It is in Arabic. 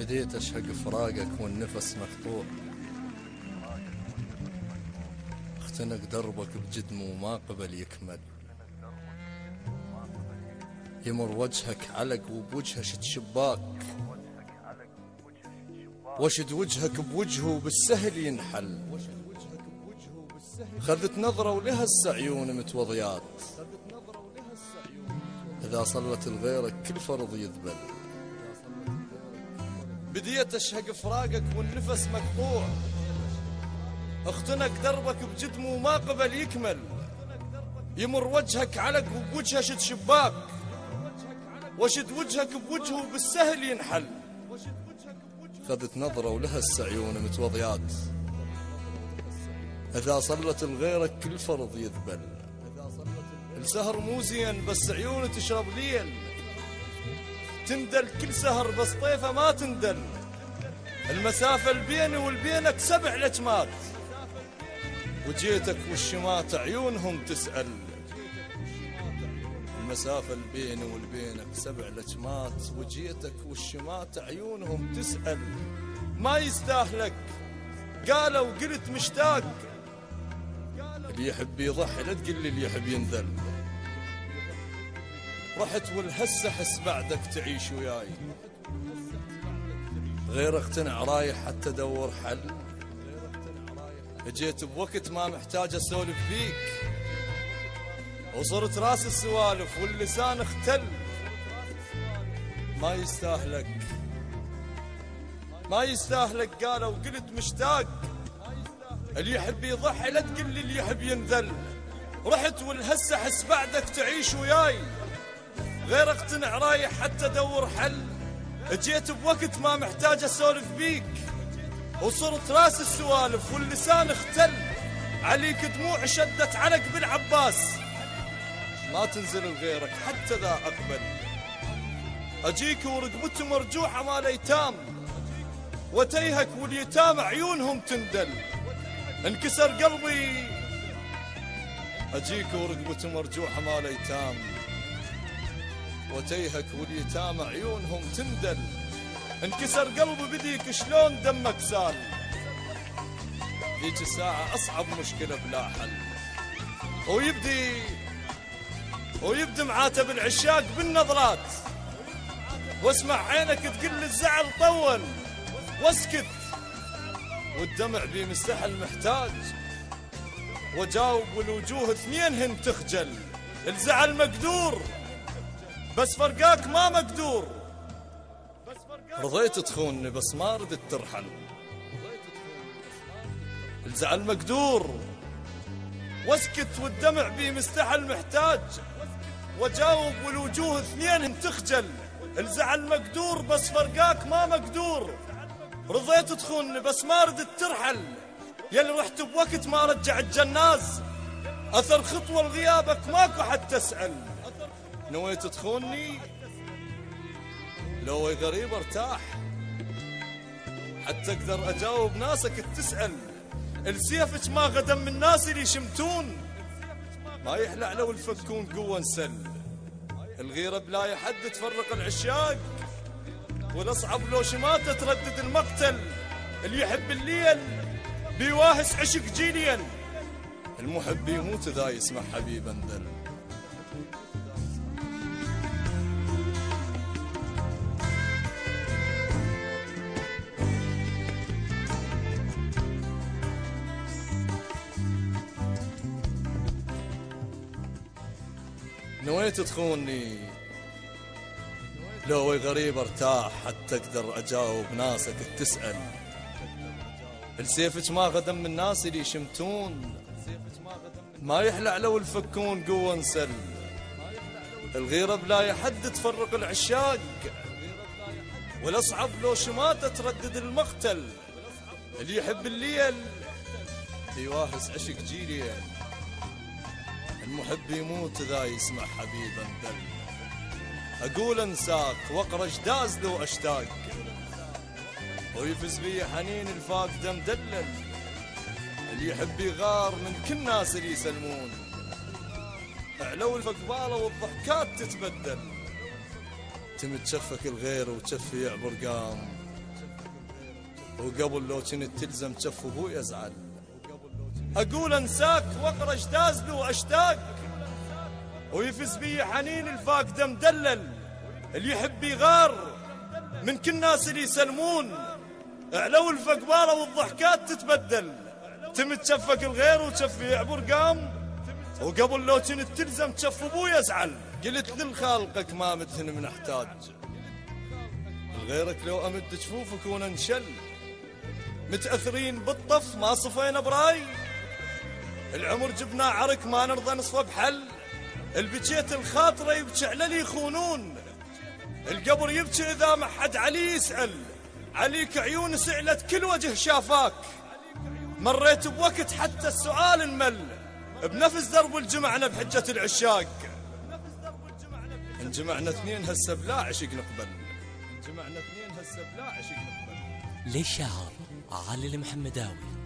بديت أشهق فراقك والنفس مقطوع، اختنق دربك بجدم وما قبل يكمل، يمر وجهك علق وبوجهه شد شباك، وشد وجهك بوجهه بالسهل ينحل، خذت نظرة ولهس عيون متوضيات، إذا صلت لغيرك كل فرض يذبل. بديت أشهق فراقك والنفس مقطوع، اختنق دربك بجدم وما قبل يكمل، يمر وجهك علق وبوجهه شد شباك، وشد وجهك بوجهه بالسهل ينحل، خذت نظرة ولهس عيون متوضيات، إذا صلت لغيرك كل فرض يذبل. السهر مو زين بس عيونه تشرب ليل، تندل كل سهر بس طيفه ما تندل، المسافة البيني والبينك 7 لجمات، وجيتك والشمات عيونهم تسأل، المسافة البيني والبينك 7 لجمات، وجيتك والشمات عيونهم تسأل، ما يستاهلك قالوا وقلت مشتاق، اللي يحب يضحي لا تقل لي اللي يحب ينذل، رحت والهسه حس بعدك تعيش وياي، غير اقتنع رايح حتى ادور حل، جيت بوقت ما محتاج اسولف فيك، وصرت راس السوالف واللسان اختل، ما يستاهلك قالوا وقلت مشتاق، اللي يحب يضحي لا تقل لي اللي يحب ينذل، رحت والهسه حس بعدك تعيش وياي، غير اقتنع رايح حتى ادور حل، جيت بوقت ما محتاج اسولف بيك، وصرت راس السوالف واللسان اختل، عليك دموع شدت علق بالعباس، ما تنزل لغيرك حتى ذا اقبل، اجيك ورقبته مرجوحه مال ايتام، وتيهك واليتامى عيونهم تندل، انكسر قلبي اجيك ورقبته مرجوحه مال ايتام، وتيهك واليتامى عيونهم تندل، انكسر قلبي بديك شلون دمك سال، ذيك الساعة أصعب مشكلة بلا حل، ويبدي معاتب العشاق بالنظرات، واسمع عينك تقل الزعل طول، واسكت والدمع بي مستحل محتاج، وجاوب والوجوه اثنينهن تخجل، الزعل مقدور بس فرقاك ما مقدور، رضيت تخونني بس ما ردت ترحل، الزعل مقدور واسكت والدمع بي مستحل محتاج، وجاوب والوجوه اثنينهن تخجل، الزعل مقدور بس فرقاك ما مقدور، رضيت تخونني بس ما ردت ترحل، يلي رحت بوقت ما رجع الجناز، اثر خطوة لغيابك ماكو حد تسأل، نويت تخونني لو غريب ارتاح، حتى اقدر اجاوب ناسك تسأل، السيفك ما غدم من الناس اللي يشمتون، ما يحلع لو الفكون قوة نسل، الغيرة بلا حد تفرق العشاق، والاصعب لو شماتة تردد المقتل، اللي يحب الليل بيواهس عشق جيليا، المحب يموت ذا يسمع حبيبا ذل. نويت تخونني لو غريب ارتاح، حتى اقدر اجاوب ناسك تسأل، السيفك ما غدم من الناس اللي يشمتون، ما يحلع لو الفكون قوة نسل، الغيرة بلا حد تفرق العشاق، والاصعب لو شماتة تردد المقتل، اللي يحب الليل يواهس عشق جيليا، المحب يموت ذا يسمع حبيبا ذل، اقول انساك واقرا اجداز لو اشتاق، ويفز بي حنين الفاقد مدلل، اللي يحب يغار من كل الناس اللي يسلمون، علو الفقباله والضحكات تتبدل، تمد شفك الغير وتشفي يعبر قام، وقبل لو كنت تلزم جف ابوي ازعل. اقول انساك واقرا اجتاز له واشتاق، ويفز بي حنين الفاقده مدلل. اللي يحب يغار من كل الناس اللي يسلمون، علو الفقباره والضحكات تتبدل. تمتشفق الغير وتشفي يعبر قام، وقبل لو كنت تلزم تشف ابوي ازعل. قلت للخالقك ما مدهن من احتاج، غيرك لو امد جفوفك وننشل. متاثرين بالطف ما صفينا براي، العمر جبنا عرك ما نرضى نصفى بحل. البكيت الخاطره يبكي على اللي يخونون، القبر يبكي اذا ما حد علي يسال. عليك عيون سعلت كل وجه شافاك، مريت بوقت حتى السؤال انمل. بنفس درب الجمعنا بحجة العشاق، انجمعنا اثنين هسه بلا عشق نقبل. انجمعنا اثنين هسه بلا عشق نقبل. للشاعر علي المحمداوي.